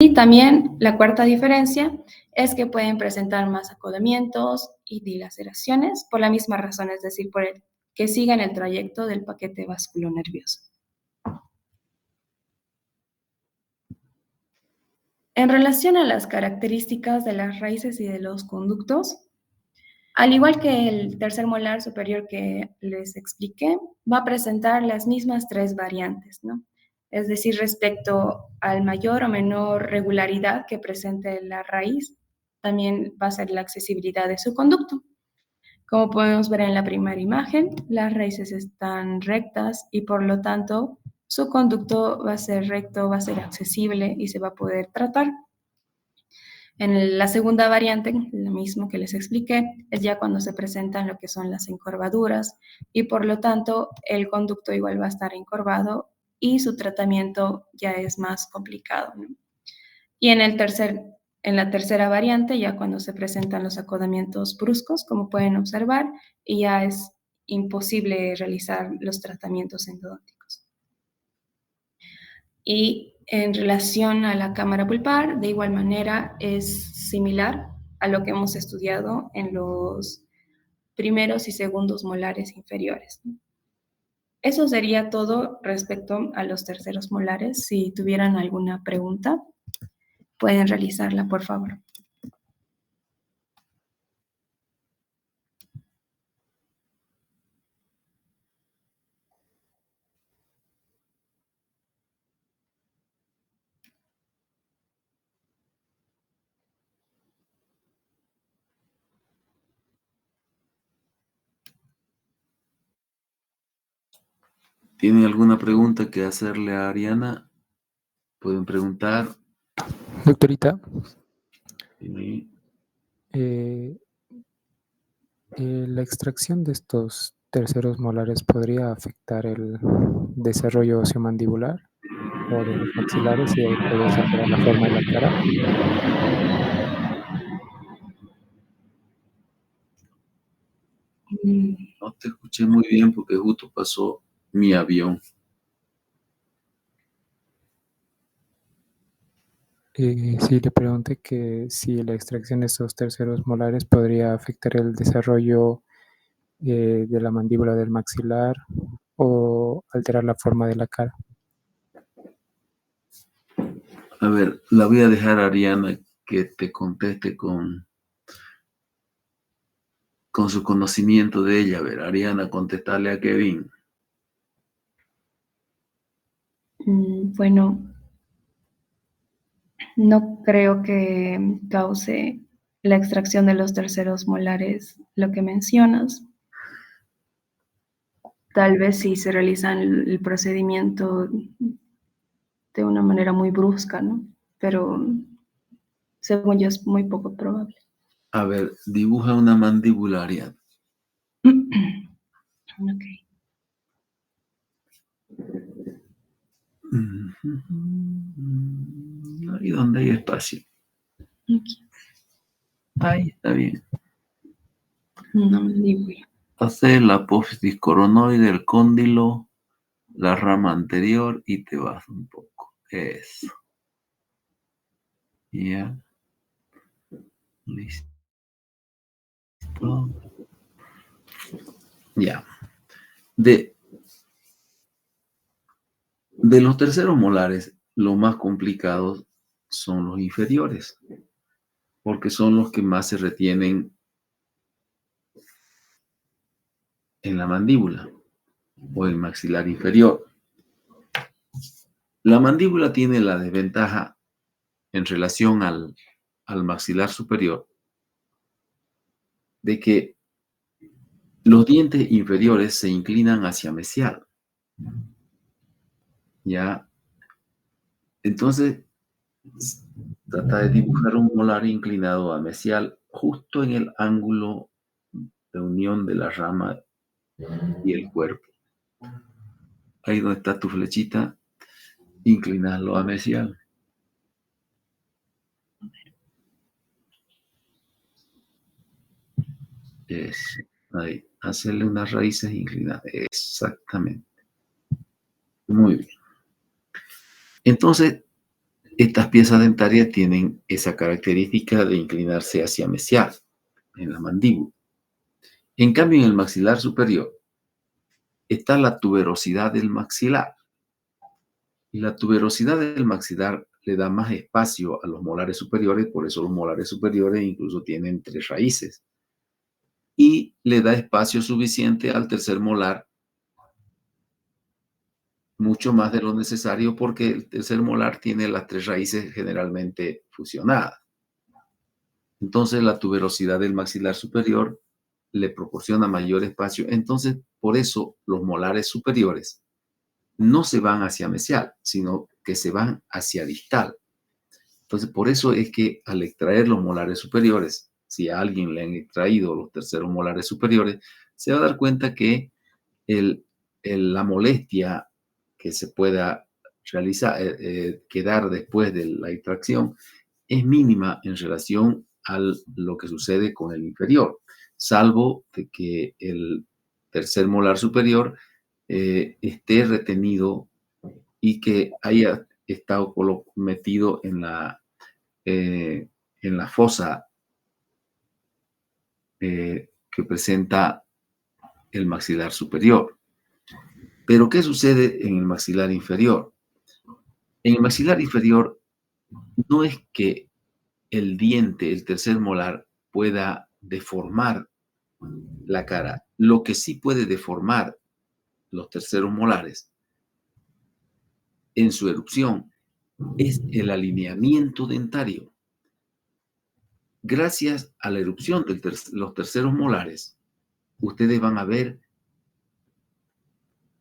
Y también la cuarta diferencia es que pueden presentar más acodamientos y dilaceraciones por la misma razón, es decir, por el que sigan el trayecto del paquete vasculonervioso. En relación a las características de las raíces y de los conductos, al igual que el tercer molar superior que les expliqué, va a presentar las mismas tres variantes, ¿no? Es decir, respecto al mayor o menor regularidad que presente la raíz, también va a ser la accesibilidad de su conducto. Como podemos ver en la primera imagen, las raíces están rectas y por lo tanto su conducto va a ser recto, va a ser accesible y se va a poder tratar. En la segunda variante, lo mismo que les expliqué, es ya cuando se presentan lo que son las encorvaduras y por lo tanto el conducto igual va a estar encorvado y su tratamiento ya es más complicado, ¿no? Y en la tercera variante, ya cuando se presentan los acodamientos bruscos, como pueden observar, y ya es imposible realizar los tratamientos endodónticos. Y en relación a la cámara pulpar, de igual manera es similar a lo que hemos estudiado en los primeros y segundos molares inferiores. Eso sería todo respecto a los terceros molares. Si tuvieran alguna pregunta, pueden realizarla, por favor. ¿Tienen alguna pregunta que hacerle a Ariana? Pueden preguntar. Doctorita, Sí. ¿La extracción de estos terceros molares podría afectar el desarrollo ociomandibular o de los maxilares y puedes alterar la forma de la cara? No te escuché muy bien porque justo pasó mi avión. Sí, le pregunté que si la extracción de estos terceros molares podría afectar el desarrollo de la mandíbula del maxilar o alterar la forma de la cara. A ver, la voy a dejar a Ariana que te conteste con su conocimiento de ella. A ver, Ariana, contestarle a Kevin. Bueno, no creo que cause la extracción de los terceros molares lo que mencionas. Tal vez si se realizan el procedimiento de una manera muy brusca, ¿no? Pero según yo es muy poco probable. A ver, dibuja una mandíbula, Ariana. Ok. Ahí donde hay espacio. Aquí. Ahí está bien. Una mandíbula. Haces la apófisis coronoide, el cóndilo, la rama anterior y te vas un poco. Eso. Ya. Listo. Ya. De los terceros molares, los más complicados son los inferiores, porque son los que más se retienen en la mandíbula o el maxilar inferior. La mandíbula tiene la desventaja en relación al maxilar superior de que los dientes inferiores se inclinan hacia mesial. ¿Ya? Entonces, trata de dibujar un molar inclinado a mesial justo en el ángulo de unión de la rama y el cuerpo. Ahí donde está tu flechita, inclinarlo a mesial. Eso. Ahí. Hacerle unas raíces inclinadas. Exactamente. Muy bien. Entonces, Estas piezas dentarias tienen esa característica de inclinarse hacia mesial en la mandíbula. En cambio, en el maxilar superior está la tuberosidad del maxilar. Y la tuberosidad del maxilar le da más espacio a los molares superiores, por eso los molares superiores incluso tienen 3 raíces. Y le da espacio suficiente al tercer molar, mucho más de lo necesario, porque el tercer molar tiene las 3 raíces generalmente fusionadas. Entonces la tuberosidad del maxilar superior le proporciona mayor espacio. Entonces, por eso los molares superiores no se van hacia mesial, sino que se van hacia distal. Entonces, por eso es que al extraer los molares superiores, si a alguien le han extraído los terceros molares superiores, se va a dar cuenta que la molestia que se pueda realizar, quedar después de la extracción, es mínima en relación a lo que sucede con el inferior, salvo de que el tercer molar superior esté retenido y que haya estado metido en la fosa que presenta el maxilar superior. Pero, ¿qué sucede en el maxilar inferior? En el maxilar inferior no es que el diente, el tercer molar, pueda deformar la cara. Lo que sí puede deformar los terceros molares en su erupción es el alineamiento dentario. Gracias a la erupción de los terceros molares, ustedes van a ver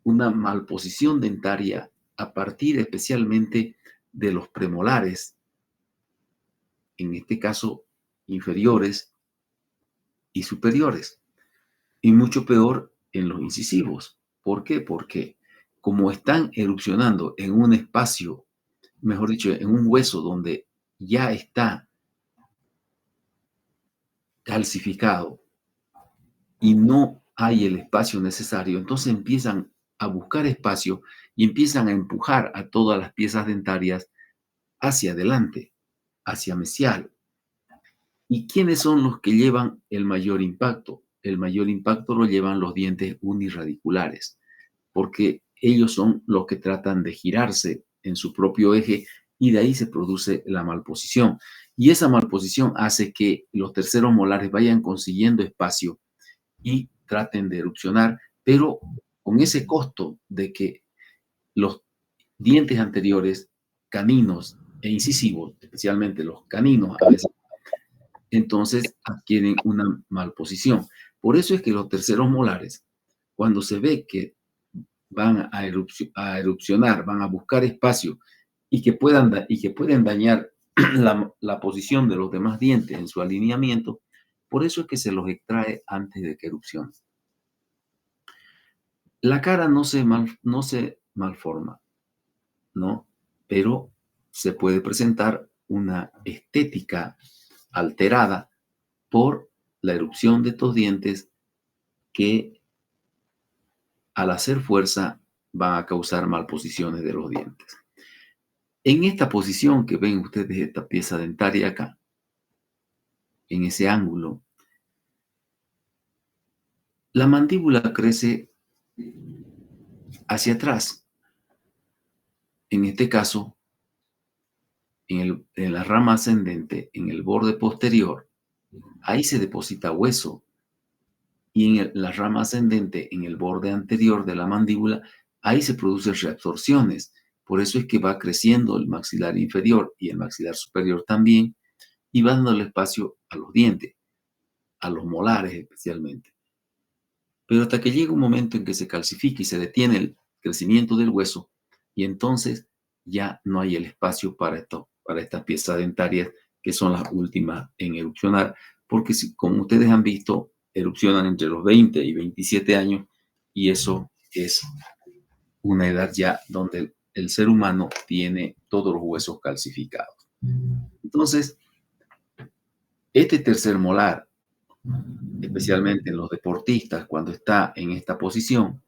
una malposición dentaria a partir especialmente de los premolares, en este caso inferiores y superiores, y mucho peor en los incisivos. ¿Por qué? Porque como están erupcionando en un espacio, mejor dicho, en un hueso donde ya está calcificado y no hay el espacio necesario, entonces empiezan a buscar espacio y empiezan a empujar a todas las piezas dentarias hacia adelante, hacia mesial. ¿Y quiénes son los que llevan el mayor impacto? El mayor impacto lo llevan los dientes unirradiculares, porque ellos son los que tratan de girarse en su propio eje y de ahí se produce la malposición. Y esa malposición hace que los terceros molares vayan consiguiendo espacio y traten de erupcionar, pero con ese costo de que los dientes anteriores, caninos e incisivos, especialmente los caninos, a veces, entonces adquieren una malposición. Por eso es que los terceros molares, cuando se ve que van a erupcionar, van a buscar espacio y que pueden dañar la posición de los demás dientes en su alineamiento, por eso es que se los extrae antes de que erupcione. La cara no se malforma, ¿no? Pero se puede presentar una estética alterada por la erupción de estos dientes que al hacer fuerza van a causar malposiciones de los dientes. En esta posición que ven ustedes, esta pieza dentaria acá, en ese ángulo, la mandíbula crece hacia atrás. En este caso, en la rama ascendente, en el borde posterior, ahí se deposita hueso. Y en la rama ascendente, en el borde anterior de la mandíbula, ahí se producen reabsorciones. Por eso es que va creciendo el maxilar inferior y el maxilar superior también, y va dándole espacio a los dientes, a los molares especialmente. Pero hasta que llega un momento en que se calcifica y se detiene el crecimiento del hueso, y entonces ya no hay el espacio para estas piezas dentarias que son las últimas en erupcionar, porque como ustedes han visto, erupcionan entre los 20 y 27 años, y eso es una edad ya donde el ser humano tiene todos los huesos calcificados. Entonces, este tercer molar, especialmente en los deportistas, cuando está en esta posición,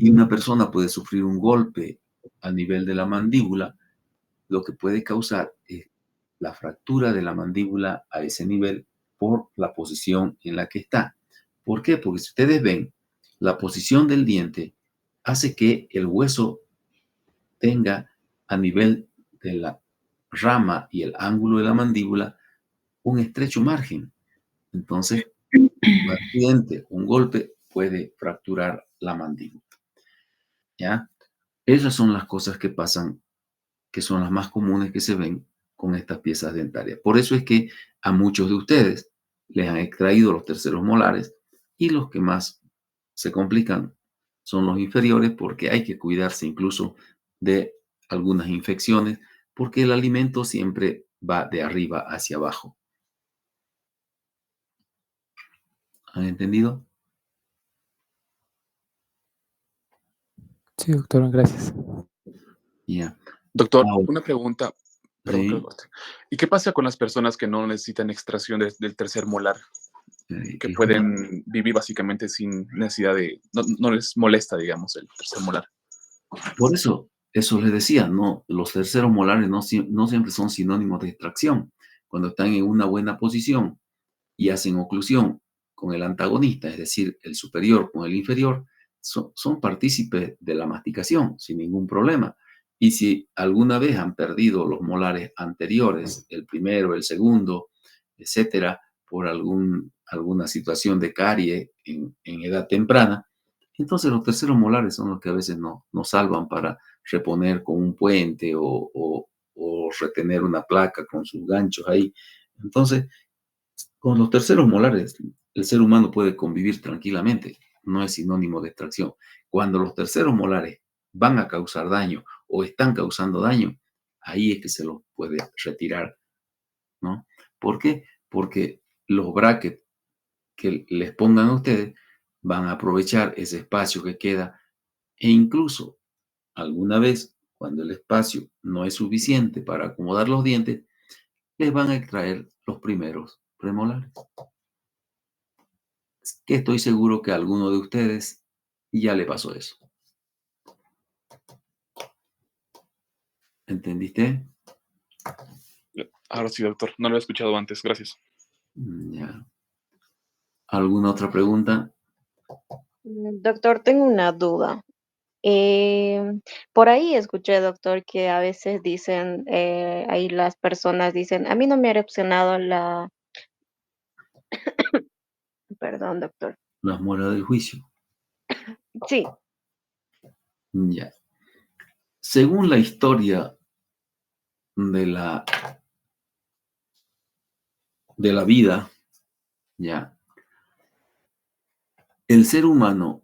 y una persona puede sufrir un golpe a nivel de la mandíbula, lo que puede causar es la fractura de la mandíbula a ese nivel por la posición en la que está. ¿Por qué? Porque si ustedes ven, la posición del diente hace que el hueso tenga a nivel de la rama y el ángulo de la mandíbula un estrecho margen. Entonces, un accidente, un golpe puede fracturar la mandíbula. ¿Ya? Esas son las cosas que pasan, que son las más comunes que se ven con estas piezas dentarias. Por eso es que a muchos de ustedes les han extraído los terceros molares y los que más se complican son los inferiores porque hay que cuidarse incluso de algunas infecciones porque el alimento siempre va de arriba hacia abajo. ¿Han entendido? Sí, doctor, gracias. Ya. Doctor, Ahora, una pregunta. Perdón que lo sí, corte. ¿Y qué pasa con las personas que no necesitan extracción del tercer molar? Que es pueden vivir básicamente sin necesidad de... No les molesta, digamos, el tercer molar. por eso les decía, no, los terceros molares no siempre son sinónimos de extracción. Cuando están en una buena posición y hacen oclusión con el antagonista, es decir, el superior con el inferior, son partícipes de la masticación sin ningún problema. Y si alguna vez han perdido los molares anteriores, el primero, el segundo, etcétera, por alguna situación de carie en edad temprana, entonces los terceros molares son los que a veces nos salvan para reponer con un puente o retener una placa con sus ganchos ahí. Entonces, con los terceros molares, el ser humano puede convivir tranquilamente, no es sinónimo de extracción. Cuando los terceros molares van a causar daño o están causando daño, ahí es que se los puede retirar, ¿no? ¿Por qué? Porque los brackets que les pongan a ustedes van a aprovechar ese espacio que queda e incluso alguna vez, cuando el espacio no es suficiente para acomodar los dientes, les van a extraer los primeros premolares. Que estoy seguro que a alguno de ustedes ya le pasó eso. ¿Entendiste? Ahora sí, doctor. No lo he escuchado antes. Gracias. Ya. ¿Alguna otra pregunta? Doctor, tengo una duda. Por ahí escuché, doctor, que a veces dicen, ahí las personas dicen, a mí no me ha erupcionado la, perdón, doctor. Las muelas del juicio. Sí, Ya. Según la historia de la vida, ya, el ser humano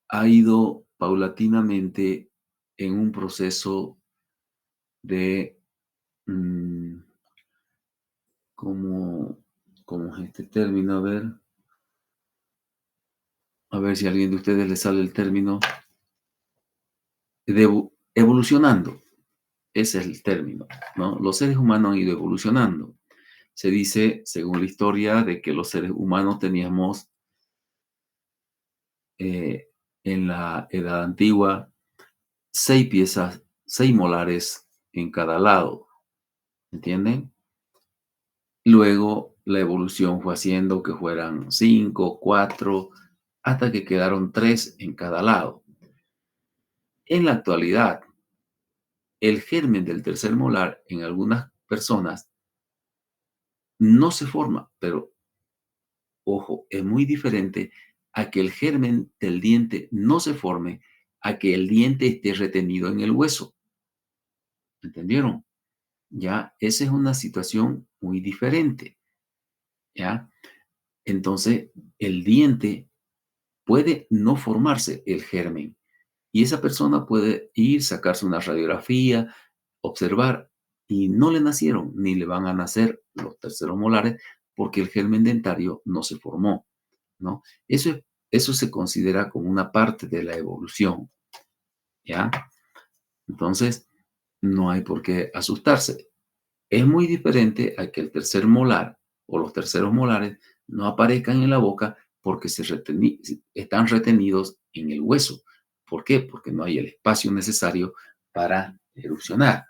ha ido paulatinamente en un proceso de, ¿cómo es este término? A ver si a alguien de ustedes le sale el término, de evolucionando. Ese es el término, ¿no? Los seres humanos han ido evolucionando. Se dice, según la historia, de que los seres humanos teníamos en la edad antigua 6 piezas, 6 molares en cada lado, ¿entienden? Luego la evolución fue haciendo que fueran 5, 4, hasta que quedaron 3 en cada lado. En la actualidad, el germen del tercer molar en algunas personas no se forma, pero ojo, es muy diferente a que el germen del diente no se forme, a que el diente esté retenido en el hueso. ¿Entendieron? Ya, esa es una situación muy diferente. ¿Ya? Entonces, el diente puede no formarse el germen y esa persona puede ir, sacarse una radiografía, observar y no le nacieron ni le van a nacer los terceros molares porque el germen dentario no se formó, ¿no? Eso se considera como una parte de la evolución, ¿ya? Entonces, no hay por qué asustarse. Es muy diferente a que el tercer molar o los terceros molares no aparezcan en la boca porque están retenidos en el hueso. ¿Por qué? Porque no hay el espacio necesario para erupcionar.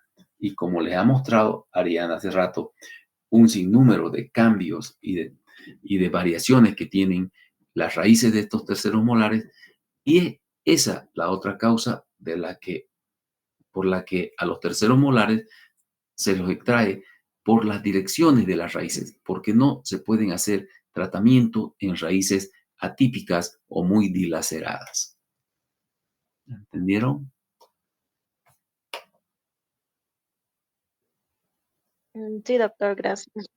Y como les ha mostrado Ariana hace rato, un sinnúmero de cambios y de variaciones que tienen las raíces de estos terceros molares, y es esa la otra causa por la que a los terceros molares se los extrae por las direcciones de las raíces, porque no se pueden hacer tratamiento en raíces atípicas o muy dilaceradas. ¿Entendieron? Sí, doctor, gracias.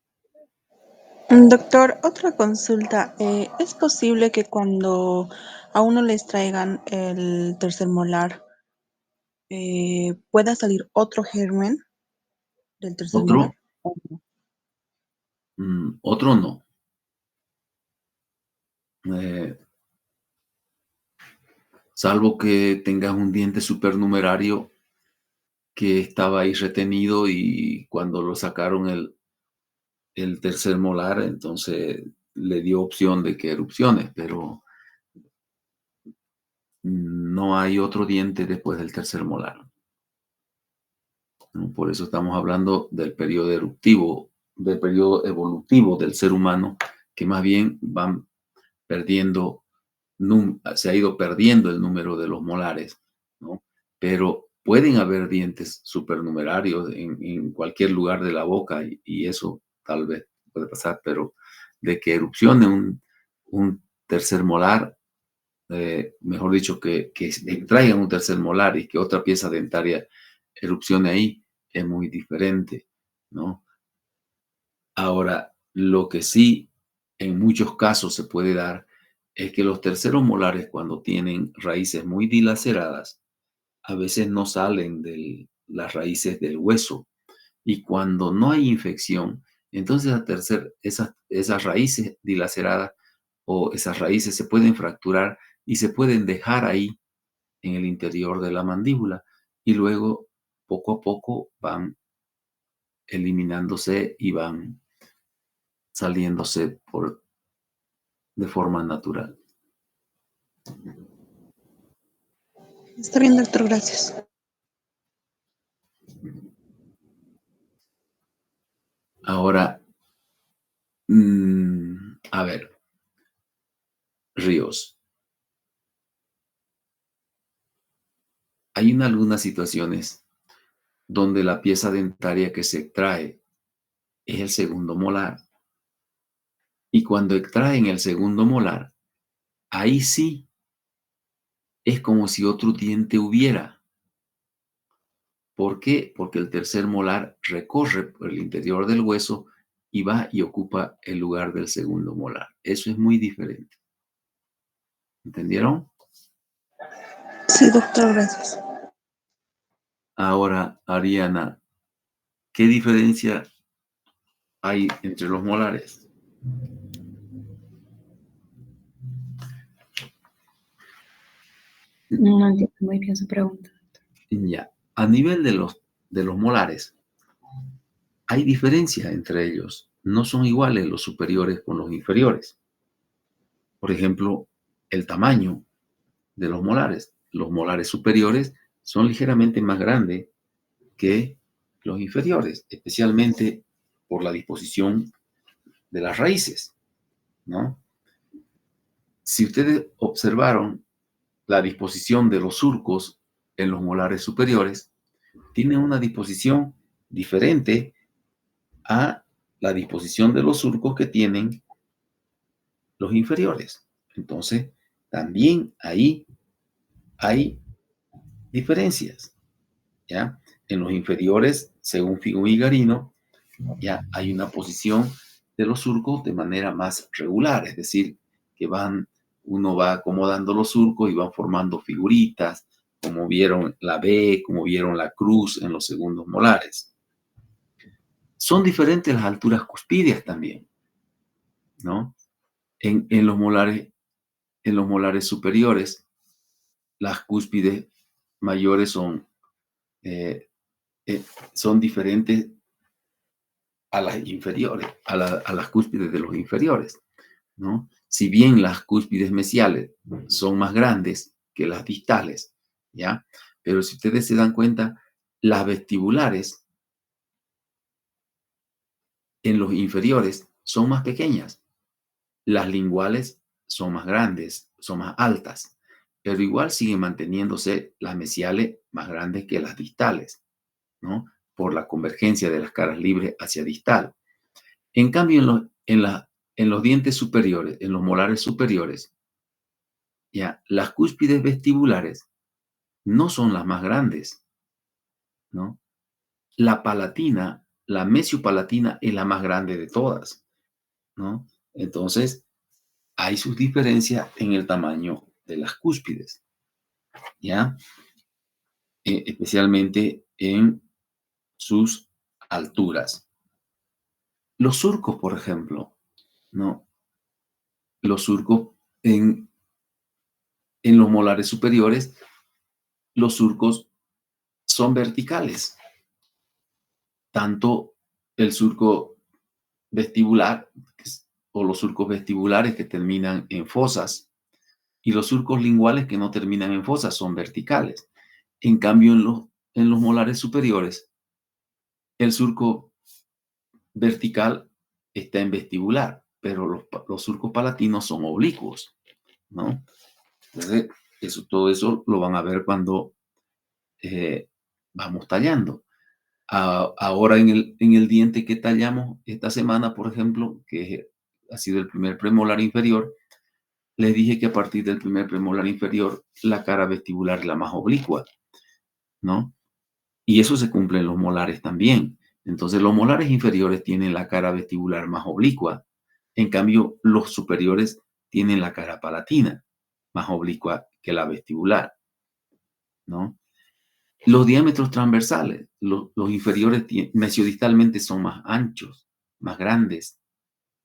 Doctor, otra consulta. ¿Es posible que cuando a uno le extraigan el tercer molar pueda salir otro germen del tercer molar? Otro, otro no. Salvo que tengas un diente supernumerario que estaba ahí retenido y cuando lo sacaron el tercer molar, entonces le dio opción de que erupciones, pero no hay otro diente después del tercer molar, ¿no? Por eso estamos hablando del periodo eruptivo, del periodo evolutivo del ser humano, que más bien van perdiendo, se ha ido perdiendo el número de los molares, ¿no? Pero pueden haber dientes supernumerarios en cualquier lugar de la boca y eso tal vez puede pasar, pero de que erupcione un tercer molar, mejor dicho, que extraigan un tercer molar y que otra pieza dentaria erupcione ahí, es muy diferente, ¿no? Ahora, lo que sí en muchos casos se puede dar es que los terceros molares, cuando tienen raíces muy dilaceradas, a veces no salen de las raíces del hueso. Y cuando no hay infección, entonces esas raíces dilaceradas o esas raíces se pueden fracturar y se pueden dejar ahí en el interior de la mandíbula y luego poco a poco van eliminándose y van saliéndose de forma natural. Está bien, doctor, gracias. Ahora, a ver, Ríos. Hay algunas situaciones donde la pieza dentaria que se extrae es el segundo molar. Y cuando extraen el segundo molar, ahí sí es como si otro diente hubiera. ¿Por qué? Porque el tercer molar recorre por el interior del hueso y va y ocupa el lugar del segundo molar. Eso es muy diferente. ¿Entendieron? Sí, doctor, gracias. Ahora, Ariana, ¿qué diferencia hay entre los molares? No entiendo muy bien su pregunta. Ya, a nivel de los molares, hay diferencia entre ellos. No son iguales los superiores con los inferiores. Por ejemplo, el tamaño de los molares. Los molares superiores son ligeramente más grandes que los inferiores, especialmente por la disposición de las raíces, ¿no? Si ustedes observaron la disposición de los surcos en los molares superiores, tienen una disposición diferente a la disposición de los surcos que tienen los inferiores. Entonces, también ahí hay diferencias, ¿ya? En los inferiores, según Figo y Garino, ya hay una posición de los surcos de manera más regular, es decir, que uno va acomodando los surcos y van formando figuritas, como vieron la B, como vieron la cruz en los segundos molares. Son diferentes las alturas cuspídeas también, ¿no? En los molares superiores, las cúspides mayores son diferentes a las inferiores, a las cúspides de los inferiores, ¿no? Si bien las cúspides mesiales son más grandes que las distales, ¿ya? Pero si ustedes se dan cuenta, las vestibulares en los inferiores son más pequeñas. Las linguales son más grandes, son más altas, pero igual siguen manteniéndose las mesiales más grandes que las distales, ¿no? Por la convergencia de las caras libres hacia distal. En cambio, en los dientes superiores, en los molares superiores, ya, las cúspides vestibulares no son las más grandes, ¿no? La palatina, la mesiopalatina es la más grande de todas, ¿no? Entonces, hay sus diferencias en el tamaño de las cúspides, ¿ya? Especialmente en sus alturas. Los surcos, por ejemplo, ¿no? Los surcos en los molares superiores, los surcos son verticales. Tanto el surco vestibular o los surcos vestibulares que terminan en fosas y los surcos linguales que no terminan en fosas son verticales. En cambio, en los molares superiores, el surco vertical está en vestibular, pero los surcos palatinos son oblicuos, ¿no? Entonces, todo eso lo van a ver cuando vamos tallando. Ahora en el diente que tallamos esta semana, por ejemplo, que ha sido el primer premolar inferior, les dije que a partir del primer premolar inferior, la cara vestibular es la más oblicua, ¿no? Y eso se cumple en los molares también. Entonces, los molares inferiores tienen la cara vestibular más oblicua. En cambio, los superiores tienen la cara palatina más oblicua que la vestibular, ¿no? Los diámetros transversales, los inferiores mesiodistalmente son más anchos, más grandes,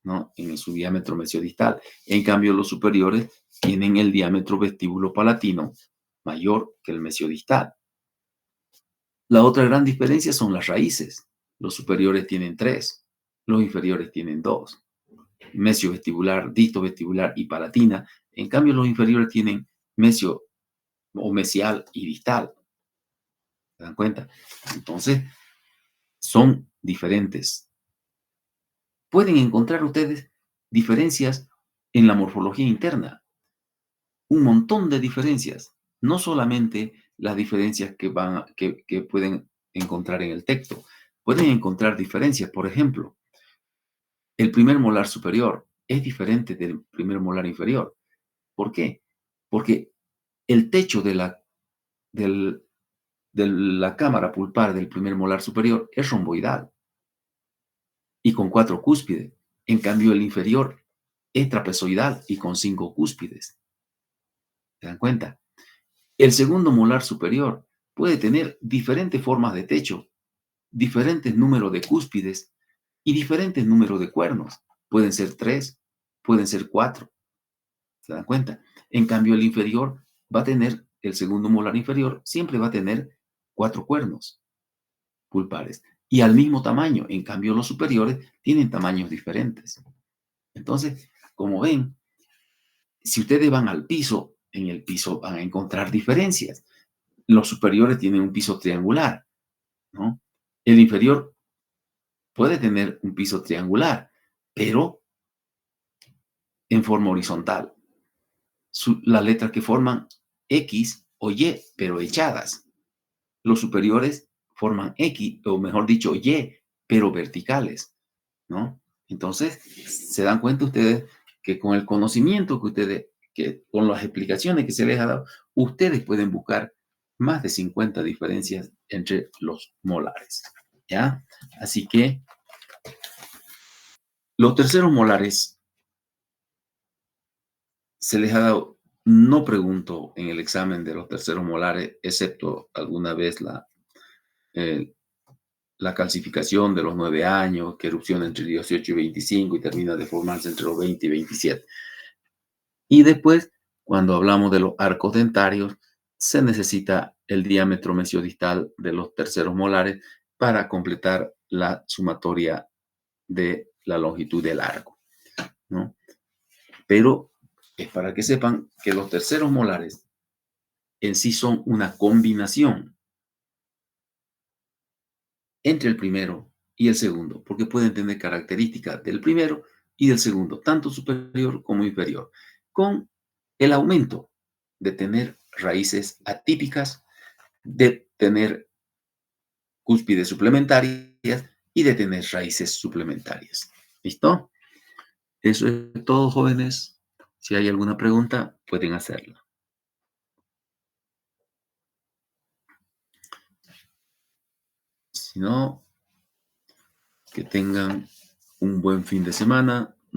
¿no? En su diámetro mesiodistal. En cambio, los superiores tienen el diámetro vestíbulo-palatino mayor que el mesiodistal. La otra gran diferencia son las raíces. Los superiores tienen 3, los inferiores tienen 2. Mesiovestibular, distovestibular y palatina. En cambio, los inferiores tienen mesio o mesial y distal. ¿Se dan cuenta? Entonces, son diferentes. Pueden encontrar ustedes diferencias en la morfología interna. Un montón de diferencias. No solamente las diferencias que pueden encontrar en el texto. Pueden encontrar diferencias. Por ejemplo, el primer molar superior es diferente del primer molar inferior. ¿Por qué? Porque el techo de la cámara pulpar del primer molar superior es romboidal y con 4 cúspides. En cambio, el inferior es trapezoidal y con 5 cúspides. ¿Se dan cuenta? El segundo molar superior puede tener diferentes formas de techo, diferentes números de cúspides y diferentes números de cuernos. Pueden ser 3, pueden ser 4. ¿Se dan cuenta? En cambio, el inferior va a tener, el segundo molar inferior siempre va a tener 4 cuernos pulpares y al mismo tamaño. En cambio, los superiores tienen tamaños diferentes. Entonces, como ven, si ustedes van al piso, en el piso van a encontrar diferencias. Los superiores tienen un piso triangular, ¿no? El inferior puede tener un piso triangular, pero en forma horizontal. Las letras que forman X o Y, pero echadas. Los superiores forman X, o mejor dicho, Y, pero verticales, ¿no? Entonces, se dan cuenta ustedes que con el conocimiento con las explicaciones que se les ha dado, ustedes pueden buscar más de 50 diferencias entre los molares, ¿ya? Así que los terceros molares se les ha dado, no pregunto en el examen de los terceros molares, excepto alguna vez la calcificación de los 9 años, que erupciona entre 18 y 25 y termina de formarse entre los 20 y 27. Y después, cuando hablamos de los arcos dentarios, se necesita el diámetro mesiodistal de los terceros molares para completar la sumatoria de la longitud del arco, ¿no? Pero es para que sepan que los terceros molares en sí son una combinación entre el primero y el segundo, porque pueden tener características del primero y del segundo, tanto superior como inferior, con el aumento de tener raíces atípicas, de tener cúspides suplementarias y de tener raíces suplementarias. ¿Listo? Eso es todo, jóvenes. Si hay alguna pregunta, pueden hacerla. Si no, que tengan un buen fin de semana